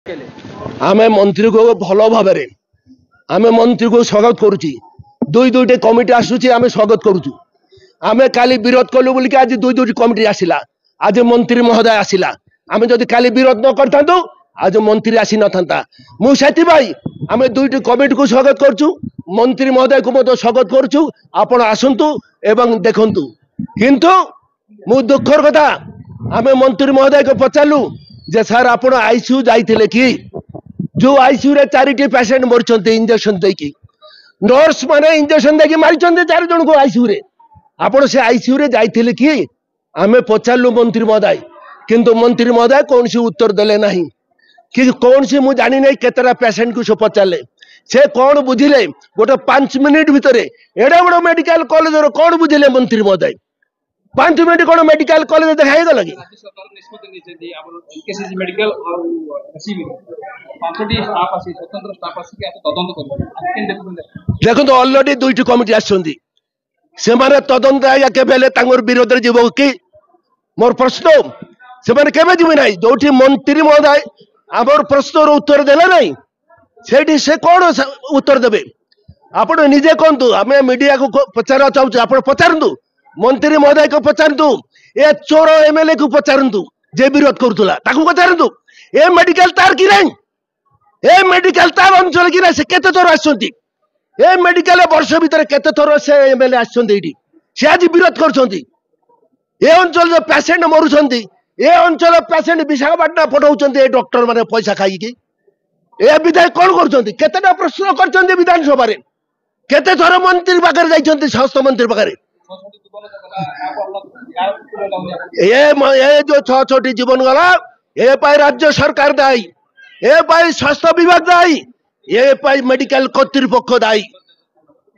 आमे मंत्री को भल भाव आमे मंत्री को स्वागत करुची दुई दुईटे कमिटी आसुची आमे स्वागत करुचु आमे काली विरोध कलु बोलिक आज दुई दुईटी कमिटी आसिला आज मंत्री महोदय आसिला आमे जदि काली विरोध न करतांतु आज मंत्री आसी न था मुझे भाई आमे दुईटी कमिटी को स्वागत करुचु मंत्री महोदय को मत स्वागत करुचु आपण आसंतु एवं देखंतु किंतु मु दुखर कथा आमे मंत्री महोदय को पचारू जे सर आपण आईसीयू जाइथिले कि जो आईसीयू रे 4टी पेशेंट मरचंते इंजेक्शन देकी नर्स माने इंजेक्शन देकी मारिचंते 4 जन को आईसीयू रे आपण से आईसीयू रे जाइथिले कि आमे पचारू मंत्री महोदय किंतु मंत्री महोदय कौन सी उत्तर देले नहीं कि कौन सी मु जानी नहीं केतरा पेशेंट को से पचारले से कौन बुझिले गोटे 5 मिनिट भितरे एडा बड़ मेडिकल कॉलेज रो कौन बुझिले मंत्री महोदय 5 मिनिट कौन मेडिकल कॉलेज देखाई गला कि देखो तो ऑलरेडी दुईटी कमिटी आछंदी से माने तदंत आया केबेले तांगर विरोध रे जीवो कि मोर प्रश्न से माने केबे जीव नाही जोठी मंत्री महोदय आमर प्रश्न रो उत्तर देले नाही सेठी से कोन उत्तर देबे आपण निजे कोंतु हमें मीडिया को पचारा चाहू आपण पचारंतु मंत्री महोदय को पचारंतु ए चोर एमएलए को पचारंतु जे विरोध करथुला ताकू पचारंतु ए मेडिकल तार कि नाही ए मेडिकल तार अंचल कि नाही से केते थोर आछंती ए मेडिकल वर्ष भीतर केते थोर से एमएलए आछंती एठी से आज विरोध करछंती ए अंचल जो पेशेंट मरुछंती ए अंचल पेशेंट विशाखापाटना पठाउछंती ए डॉक्टर माने पैसा खाई कि ए विधायक कोन करछंती केतेटा प्रश्न करछंती विधानसभा रे केते थोर मंत्री पाकर जाइछंती स्वास्थ्य मंत्री पाकर ये जो 6 जीवन गला ये पाई राज्य सरकार दायी ये पाई स्वास्थ्य विभाग दायी ये पाई मेडिकल कर्तृपक्ष दायी।